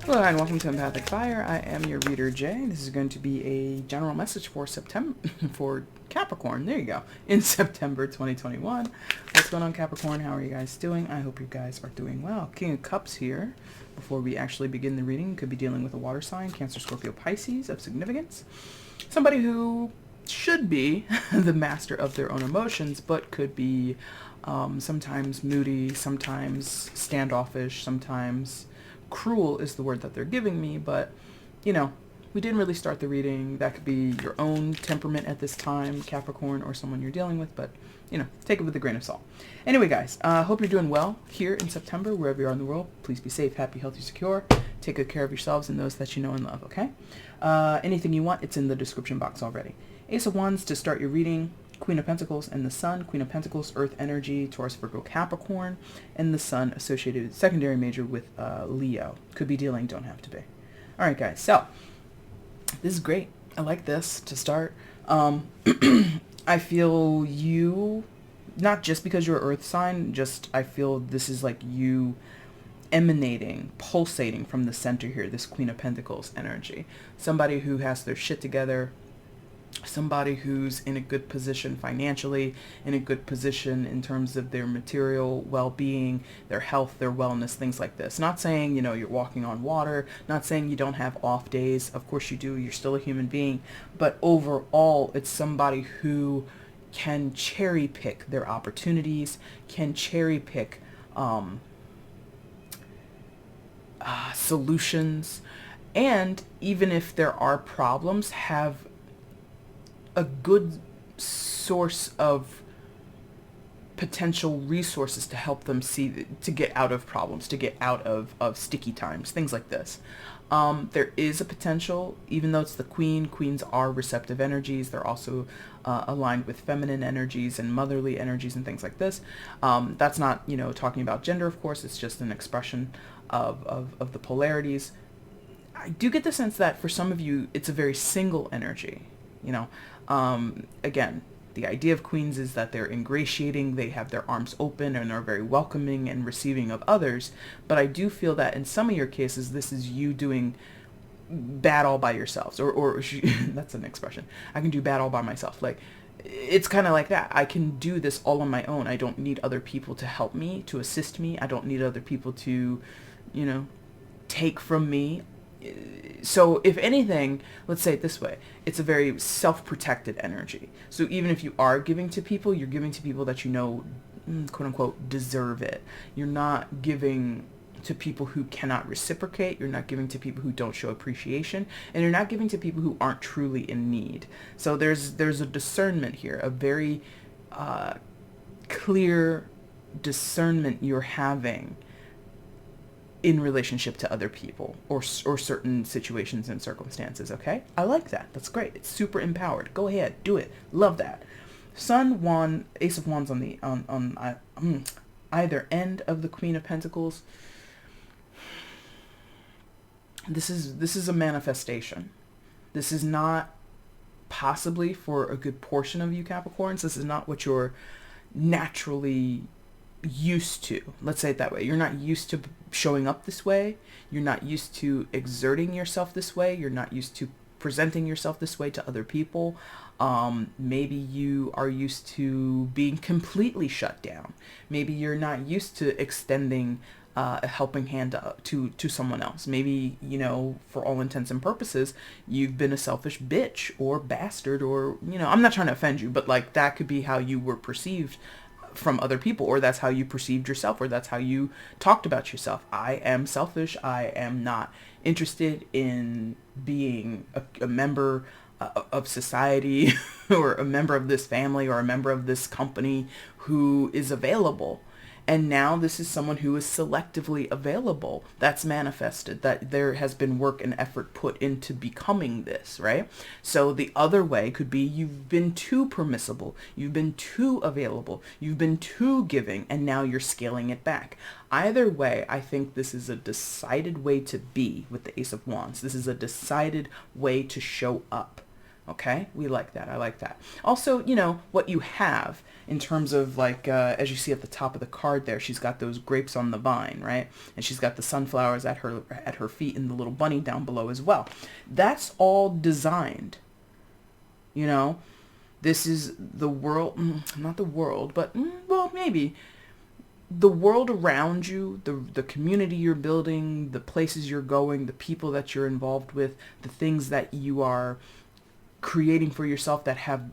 Hello and welcome to EmpathicFire. I am your reader Jay. This is going to be a general message for September for Capricorn. There you go. In September 2021. What's going on, Capricorn? How are you guys doing? I hope you guys are doing well. King of Cups here. Before we actually begin the reading, could be dealing with a water sign, Cancer, Scorpio, Pisces of significance. Somebody who should be the master of their own emotions, but could be sometimes moody, sometimes standoffish, sometimes cruel is the word that they're giving me, but you know, we didn't really start the reading. That could be your own temperament at this time, Capricorn, or someone you're dealing with, but you know, take it with a grain of salt. Anyway, guys, hope you're doing well here in September, wherever you are in the world. Please be safe, happy, healthy, secure. Take good care of yourselves and those that you know and love, okay? Anything you want, it's in the description box already. Ace of Wands to start your reading. Queen of Pentacles and the Sun. Queen of Pentacles, Earth energy, Taurus, Virgo, Capricorn, and the Sun associated secondary major with Leo. Could be dealing, don't have to be. All right, guys. So this is great. I like this to start. I feel you, not just because you're an Earth sign, just I feel this is like you emanating, pulsating from the center here, this Queen of Pentacles energy. Somebody who has their shit together, somebody who's in a good position financially, in a good position in terms of their material well-being, their health, their wellness, things like this. Not saying, you know, you're walking on water, not saying you don't have off days. Of course you do. You're still a human being. But overall, it's somebody who can cherry pick their opportunities, can cherry pick solutions, and even if there are problems, have a good source of potential resources to help them see, to get out of problems, to get out of sticky times, things like this. There is a potential, even though it's the Queen, Queens are receptive energies. They're also aligned with feminine energies and motherly energies and things like this. That's not, you know, talking about gender, of course. It's just an expression of the polarities. I do get the sense that for some of you, it's a very single energy, you know. Again, the idea of Queens is that they're ingratiating, they have their arms open, and are very welcoming and receiving of others. But I do feel that in some of your cases, this is you doing bad all by yourselves, or that's an expression. I can do bad all by myself. Like, it's kind of like that. I can do this all on my own. I don't need other people to help me, to assist me. I don't need other people to, you know, take from me. So if anything, let's say it this way, it's a very self-protected energy. So even if you are giving to people, you're giving to people that you know, quote unquote, deserve it. You're not giving to people who cannot reciprocate. You're not giving to people who don't show appreciation, and you're not giving to people who aren't truly in need. So there's a discernment here, a very clear discernment you're having in relationship to other people or certain situations and circumstances. Okay, I like that. That's great. It's super empowered. Go ahead, do it. Love that. Sun, Wand, Ace of Wands on the on either end of the Queen of Pentacles. This is a manifestation. This is not, possibly for a good portion of you Capricorns, this is not what you're naturally used to. Let's say it that way. You're not used to showing up this way. You're not used to exerting yourself this way. You're not used to presenting yourself this way to other people. Maybe you are used to being completely shut down. Maybe you're not used to extending a helping hand to someone else. Maybe, you know, for all intents and purposes, you've been a selfish bitch or bastard, or, you know, I'm not trying to offend you, but like that could be how you were perceived from other people, or that's how you perceived yourself, or that's how you talked about yourself. I am selfish. I am not interested in being a member of society or a member of this family or a member of this company who is available. And now this is someone who is selectively available. That's manifested, that there has been work and effort put into becoming this, right? So the other way could be you've been too permissible, you've been too available, you've been too giving, and now you're scaling it back. Either way, I think this is a decided way to be with the Ace of Wands. This is a decided way to show up. Okay, we like that. I like that. Also, you know, what you have in terms of like, as you see at the top of the card there, she's got those grapes on the vine, right? And she's got the sunflowers at her feet and the little bunny down below as well. That's all designed, you know. This is the world, not the world, but, well, maybe. The world around you, the community you're building, the places you're going, the people that you're involved with, the things that you are creating for yourself that have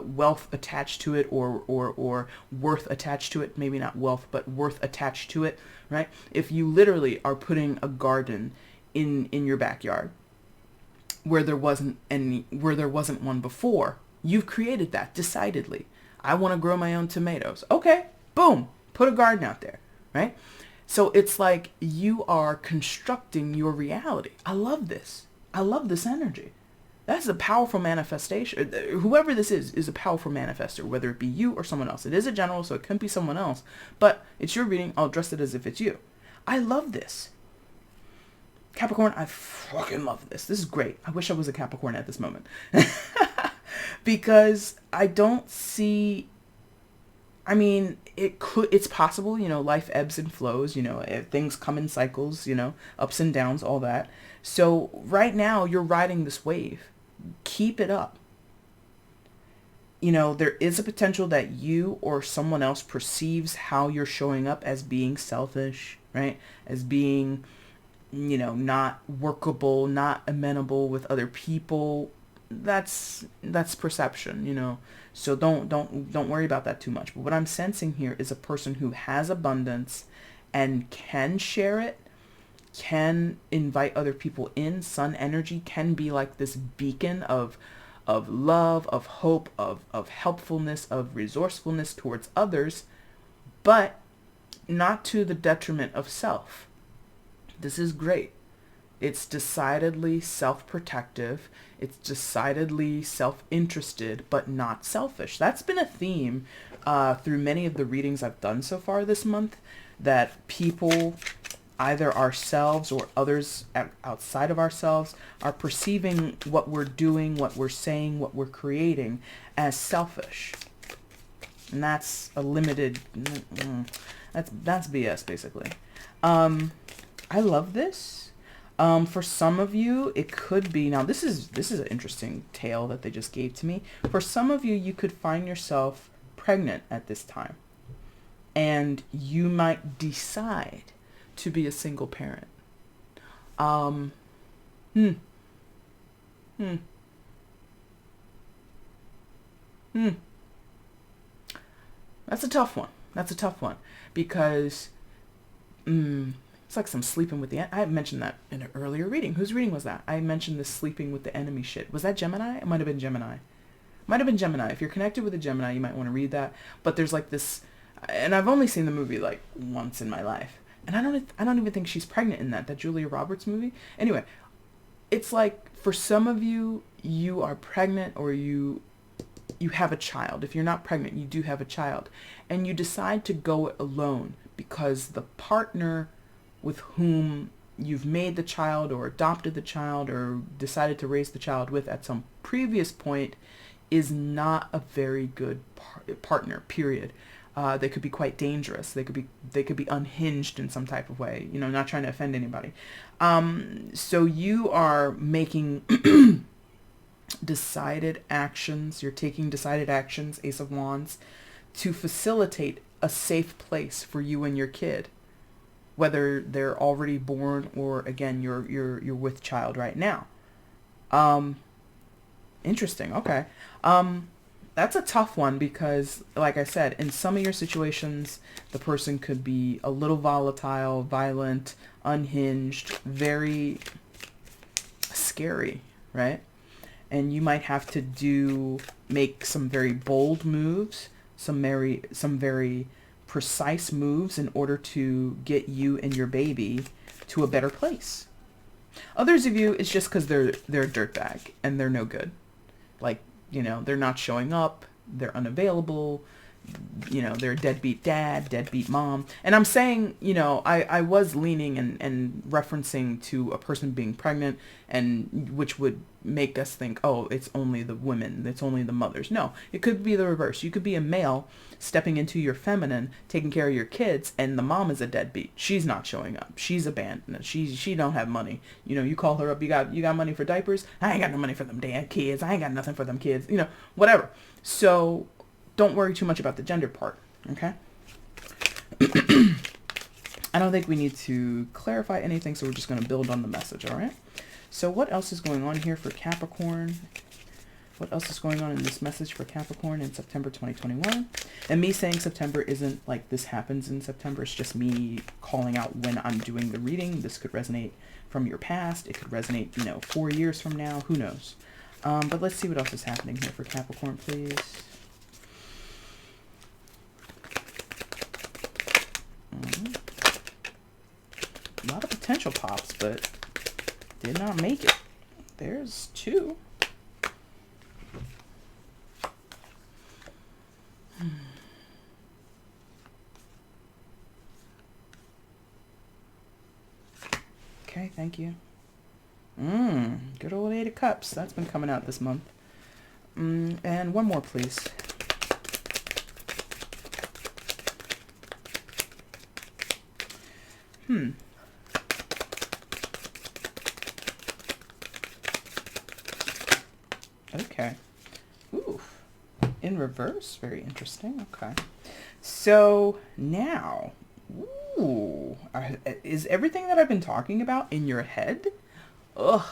wealth attached to it, or worth attached to it. Maybe not wealth, but worth attached to it, right? If you literally are putting a garden in your backyard where there wasn't one before, you've created that decidedly. I want to grow my own tomatoes. Okay, boom, put a garden out there, right? So it's like you are constructing your reality. I love this. I love this energy. That's a powerful manifestation. Whoever this is a powerful manifester, whether it be you or someone else. It is a general, so it can be someone else, but it's your reading. I'll address it as if it's you. I love this. Capricorn, I fucking love this. This is great. I wish I was a Capricorn at this moment. Because I don't see, I mean, it's possible, you know, life ebbs and flows, you know, things come in cycles, you know, ups and downs, all that. So right now you're riding this wave. Keep it up. You know, there is a potential that you or someone else perceives how you're showing up as being selfish, right? As being, you know, not workable, not amenable with other people. That's perception, you know. So don't worry about that too much. But what I'm sensing here is a person who has abundance and can share it, can invite other people in. Sun energy can be like this beacon of love, of hope, of helpfulness, of resourcefulness towards others, but not to the detriment of self. This is great. It's decidedly self-protective. It's decidedly self-interested, but not selfish. That's been a theme through many of the readings I've done so far this month, that people, either ourselves or others outside of ourselves, are perceiving what we're doing, what we're saying, what we're creating as selfish. And that's a limited, that's BS basically. I love this. For some of you, it could be, now this is an interesting tale that they just gave to me. For some of you, you could find yourself pregnant at this time, and you might decide to be a single parent. That's a tough one. That's a tough one because, it's like some sleeping with the, I mentioned that in an earlier reading. Whose reading was that? I mentioned this sleeping with the enemy shit. Was that Gemini? It might have been Gemini. Might have been Gemini. If you're connected with a Gemini, you might want to read that. But there's like this, and I've only seen the movie like once in my life, and I don't even think she's pregnant in that Julia Roberts movie. Anyway, it's like for some of you, you are pregnant, or you have a child. If you're not pregnant, you do have a child, and you decide to go it alone because the partner with whom you've made the child or adopted the child or decided to raise the child with at some previous point is not a very good partner, period. They could be quite dangerous. They could be unhinged in some type of way, you know, not trying to offend anybody. So you are making decided actions. You're taking decided actions, Ace of Wands, to facilitate a safe place for you and your kid, whether they're already born or, again, you're with child right now. Interesting. Okay. That's a tough one because, like I said, in some of your situations, the person could be a little volatile, violent, unhinged, very scary, right? And you might have to make some very bold moves, some very precise moves in order to get you and your baby to a better place. Others of you, it's just because they're a dirtbag and they're no good. Like, you know, they're not showing up, they're unavailable, they're a deadbeat dad, deadbeat mom. And I'm saying, I was leaning and referencing to a person being pregnant, and which would make us think, oh, it's only the women, it's only the mothers. No, it could be the reverse. You could be a male stepping into your feminine, taking care of your kids, and the mom is a deadbeat. She's not showing up. She's abandoned. She don't have money. You call her up, you got money for diapers? I ain't got no money for them damn kids. I ain't got nothing for them kids. Whatever. So don't worry too much about the gender part, okay? I don't think we need to clarify anything, so we're just going to build on the message, all right? So what else is going on here for Capricorn? What else is going on in this message for Capricorn in September 2021? And me saying September isn't like this happens in September. It's just me calling out when I'm doing the reading. This could resonate from your past. It could resonate, 4 years from now. Who knows? But let's see what else is happening here for Capricorn, please. A lot of potential pops, but did not make it. There's 2. Okay, thank you. Good old 8 of Cups. That's been coming out this month. And one more, please. Okay. Ooh. In reverse. Very interesting. Okay. So now, is everything that I've been talking about in your head? Ugh,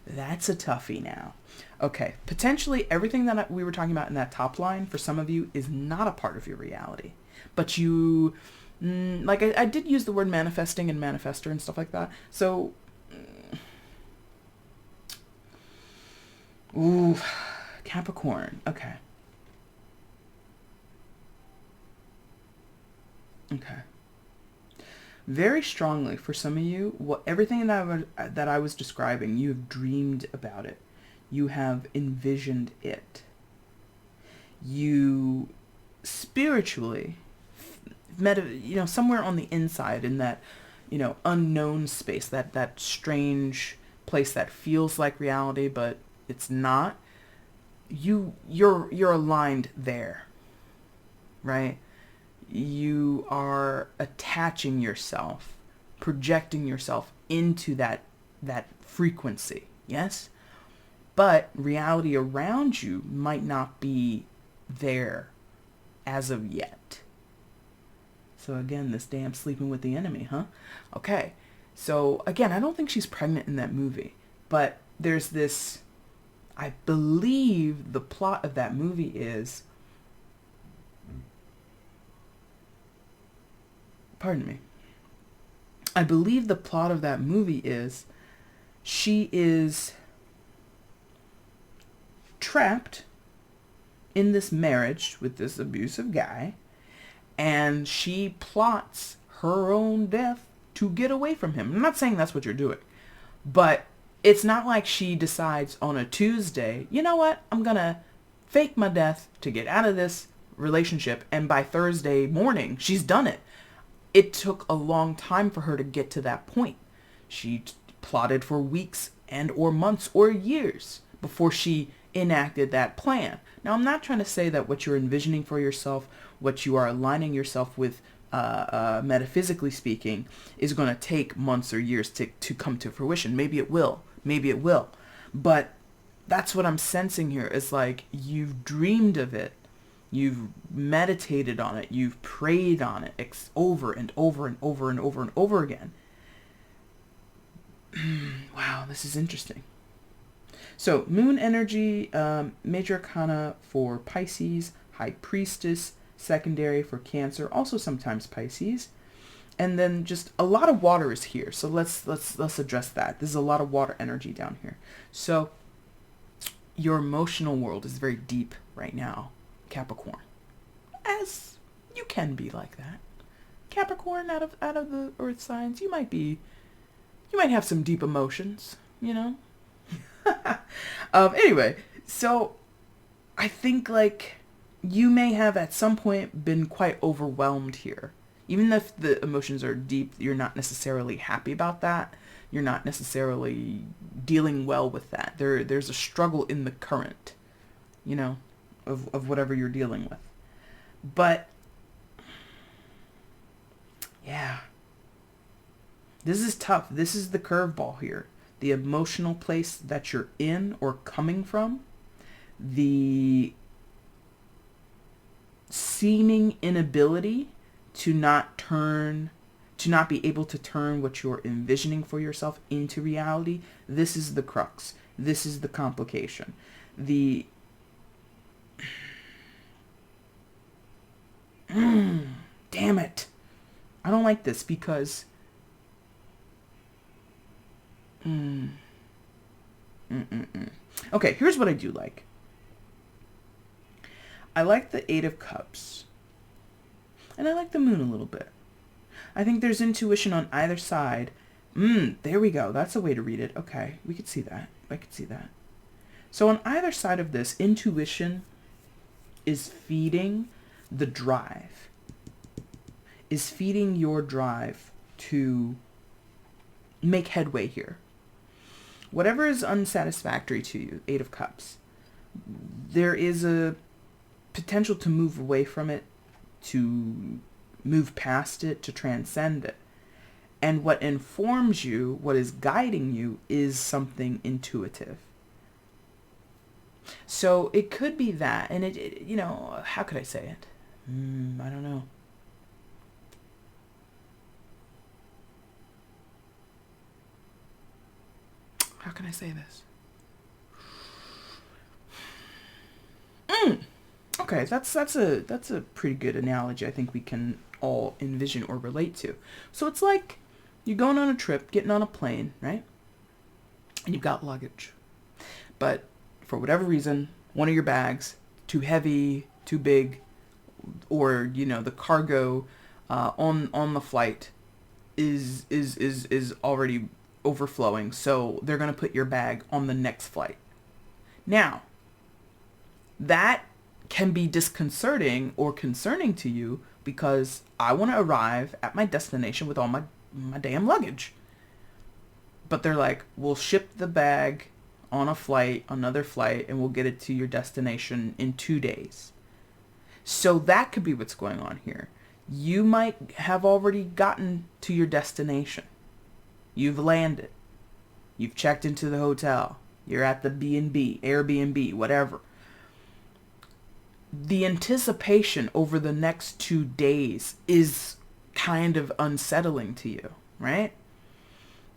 that's a toughie now. Okay. Potentially everything that we were talking about in that top line for some of you is not a part of your reality. But you, like I did use the word manifesting and manifester and stuff like that. So, ooh, Capricorn. Okay. Okay. Very strongly for some of you, everything that I was describing, you have dreamed about it. You have envisioned it. You spiritually, somewhere on the inside in that, unknown space, that strange place that feels like reality, but it's not. You're aligned there, right? You are attaching yourself, projecting yourself into that frequency, yes? But reality around you might not be there as of yet. So again, this damn sleeping with the enemy, huh? Okay. So again, I don't think she's pregnant in that movie, but there's this, I believe the plot of that movie is, pardon me, I believe the plot of that movie is she is trapped in this marriage with this abusive guy, and she plots her own death to get away from him. I'm not saying that's what you're doing, but it's not like she decides on a Tuesday, you know what, I'm gonna fake my death to get out of this relationship, and by Thursday morning she's done it. It took a long time for her to get to that point. She plotted for weeks and or months or years before she enacted that plan. Now, I'm not trying to say that what you're envisioning for yourself, what you are aligning yourself with, metaphysically speaking, is going to take months or years to come to fruition. Maybe it will. Maybe it will. But that's what I'm sensing here, is like you've dreamed of it. You've meditated on it. You've prayed on it over and over and over and over and over again. Wow, this is interesting. So, moon energy, major arcana for Pisces, high priestess, secondary for Cancer, also sometimes Pisces. And then just a lot of water is here. So let's address that. There's a lot of water energy down here. So your emotional world is very deep right now, Capricorn. As you can be like that. Capricorn, out of the earth signs, you might have some deep emotions, Anyway, so I think like you may have at some point been quite overwhelmed here. Even if the emotions are deep, you're not necessarily happy about that. You're not necessarily dealing well with that. There's a struggle in the current, you know, of whatever you're dealing with. But yeah, this is tough. This is the curveball here. The emotional place that you're in or coming from, the seeming inability to not be able to turn what you're envisioning for yourself into reality. This is the crux. This is the complication. Damn it. I don't like this because okay, here's what I do like. I like the Eight of Cups. And I like the Moon a little bit. I think there's intuition on either side. There we go. That's a way to read it. Okay, we could see that. I could see that. So on either side of this, intuition is feeding the drive. Is feeding your drive to make headway here. Whatever is unsatisfactory to you, Eight of Cups, there is a potential to move away from it, to move past it, to transcend it. And what informs you, what is guiding you, is something intuitive. So it could be that, and it you know, how could I say it? I don't know. How can I say this? Okay, that's a pretty good analogy I think we can all envision or relate to. So it's like you're going on a trip, getting on a plane, right? And you've got luggage. But for whatever reason, one of your bags, too heavy, too big, or, you know, the cargo on the flight is already overflowing, so they're going to put your bag on the next flight. Now, that can be disconcerting or concerning to you because I want to arrive at my destination with all my damn luggage. But they're like, we'll ship the bag on a flight, another flight, and we'll get it to your destination in 2 days. So that could be what's going on here. You might have already gotten to your destination. You've landed. You've checked into the hotel. You're at the B&B, Airbnb, whatever. The anticipation over the next 2 days is kind of unsettling to you, right?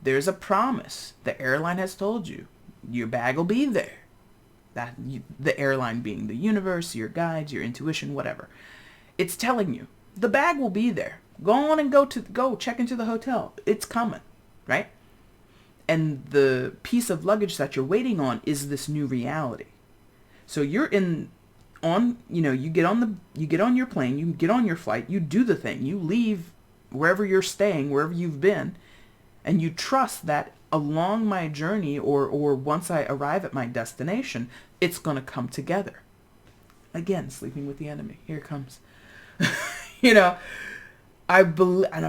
There's a promise. The airline has told you your bag will be there. The airline being the universe, your guides, your intuition, whatever. It's telling you the bag will be there. Go on and go check into the hotel. It's coming, right? And the piece of luggage that you're waiting on is this new reality. So you're you get on your plane, you get on your flight, you do the thing, you leave wherever you're staying, wherever you've been, and you trust that along my journey or once I arrive at my destination, it's going to come together. Again, sleeping with the enemy. Here it comes. And I've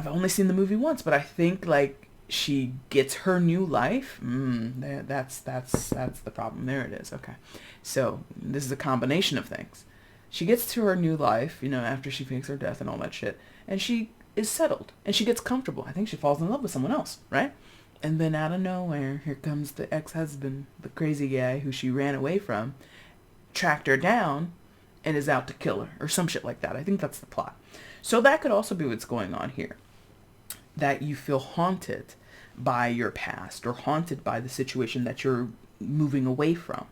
only seen the movie once, but I think like she gets her new life. That's the problem. There it is. Okay. So this is a combination of things. She gets to her new life, after she fakes her death and all that shit, and she is settled and she gets comfortable. I think she falls in love with someone else, right? And then out of nowhere, here comes the ex-husband, the crazy guy who she ran away from, tracked her down, and is out to kill her, or some shit like that. I think that's the plot. So that could also be what's going on here. That you feel haunted by your past, or haunted by the situation that you're moving away from.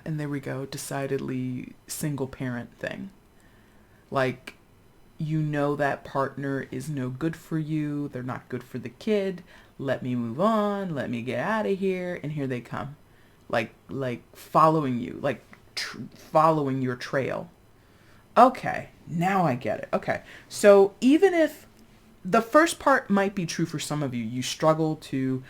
And there we go, decidedly single parent thing. Like, that partner is no good for you. They're not good for the kid. Let me move on. Let me get out of here. And here they come. Like following you. Like following your trail. Okay. Now I get it. Okay. So even if the first part might be true for some of you, you struggle to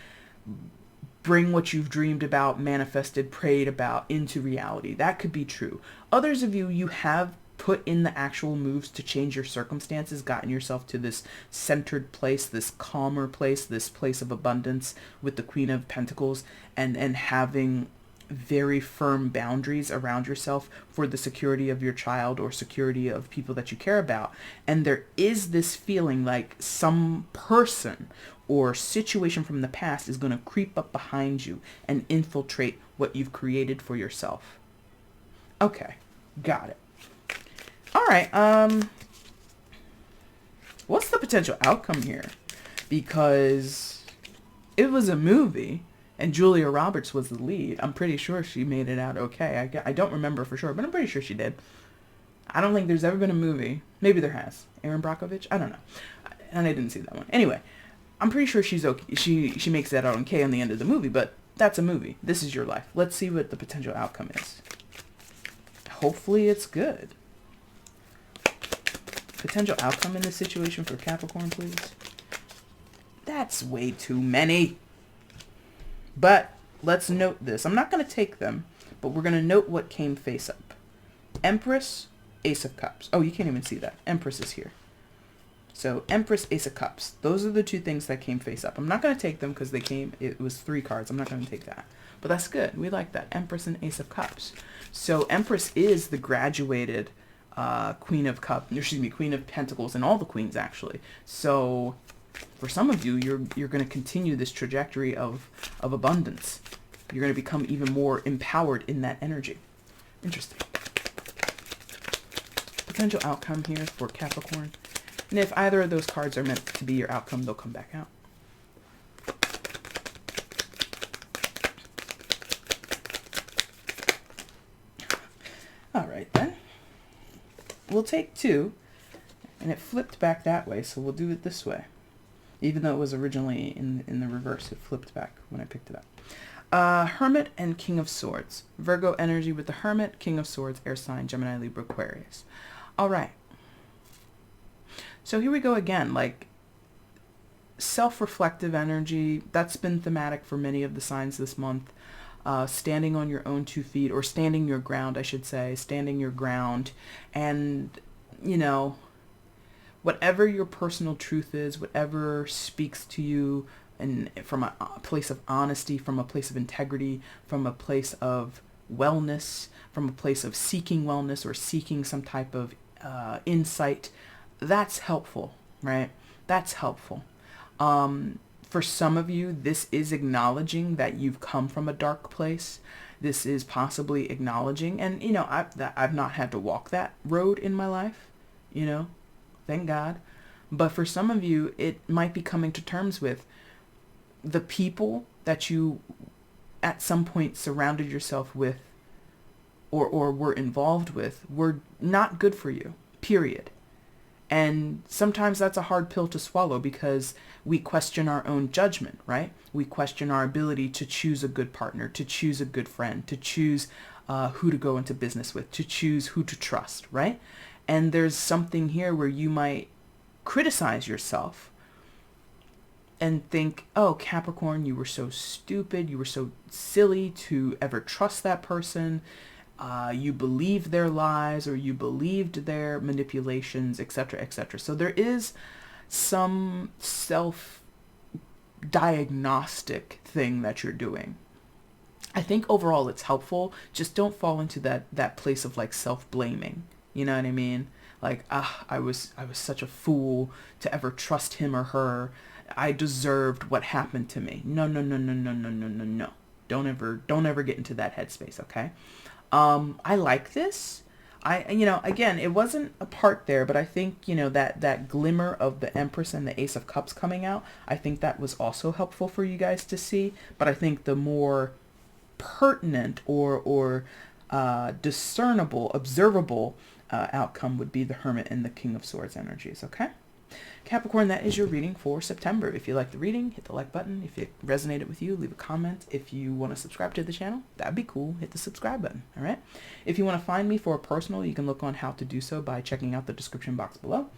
bring what you've dreamed about, manifested, prayed about into reality. That could be true. Others of you, you have put in the actual moves to change your circumstances, gotten yourself to this centered place, this calmer place, this place of abundance with the Queen of Pentacles, and having very firm boundaries around yourself for the security of your child or security of people that you care about. And there is this feeling like some person or situation from the past is going to creep up behind you and infiltrate what you've created for yourself. Okay, got it. All right, what's the potential outcome here? Because it was a movie and Julia Roberts was the lead. I'm pretty sure she made it out okay. I don't remember for sure, but I'm pretty sure she did. I don't think there's ever been a movie. Maybe there has. Erin Brockovich? I don't know. And I didn't see that one. Anyway, I'm pretty sure she's okay. She makes that out okay on the end of the movie, but that's a movie. This is your life. Let's see what the potential outcome is. Hopefully it's good. Potential outcome in this situation for Capricorn, please. That's way too many. But let's note this. I'm not going to take them, but we're going to note what came face up. Empress, Ace of Cups. Oh, you can't even see that. Empress is here. So Empress, Ace of Cups. Those are the two things that came face up. I'm not going to take them because it was 3 cards. I'm not going to take that. But that's good. We like that. Empress and Ace of Cups. So Empress is the graduated Queen of Pentacles, and all the queens actually. So for some of you, you're going to continue this trajectory of abundance. You're going to become even more empowered in that energy. Interesting. Potential outcome here for Capricorn. And if either of those cards are meant to be your outcome, they'll come back out. All right then. We'll take 2, and it flipped back that way, so we'll do it this way. Even though it was originally in the reverse, it flipped back when I picked it up. Hermit and King of Swords. Virgo energy with the Hermit, King of Swords, air sign, Gemini, Libra, Aquarius. All right. So here we go again, like self-reflective energy. That's been thematic for many of the signs this month. Standing on your own 2 feet, or standing your ground, I should say, standing your ground. And, you know, whatever your personal truth is, whatever speaks to you, and from a place of honesty, from a place of integrity, from a place of wellness, from a place of seeking wellness or seeking some type of insight, that's helpful, right? That's helpful. For some of you, this is acknowledging that you've come from a dark place. This is possibly acknowledging, and you know, I've not had to walk that road in my life, you know, thank God. But for some of you, it might be coming to terms with the people that you at some point surrounded yourself with or were involved with were not good for you, period. And sometimes that's a hard pill to swallow because we question our own judgment, right? We question our ability to choose a good partner, to choose a good friend, to choose who to go into business with, to choose who to trust, right? And there's something here where you might criticize yourself and think, oh, Capricorn, you were so stupid, you were so silly to ever trust that person. You believed their lies, or you believed their manipulations, etc., etc. So there is some self-diagnostic thing that you're doing. I think overall it's helpful. Just don't fall into that place of like self-blaming. You know what I mean? Like, I was such a fool to ever trust him or her. I deserved what happened to me. No. Don't ever get into that headspace, okay? I like this. Again, it wasn't a part there, but I think, that glimmer of the Empress and the Ace of Cups coming out, I think that was also helpful for you guys to see. But I think the more pertinent or discernible, observable outcome would be the Hermit and the King of Swords energies, okay? Capricorn, that is your reading for September. If you like the reading, hit the like button. If it resonated with you, leave a comment. If you want to subscribe to the channel, that'd be cool. Hit the subscribe button, all right? If you want to find me for a personal, you can look on how to do so by checking out the description box below.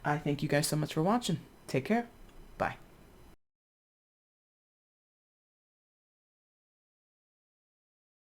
I thank you guys so much for watching. Take care. Bye.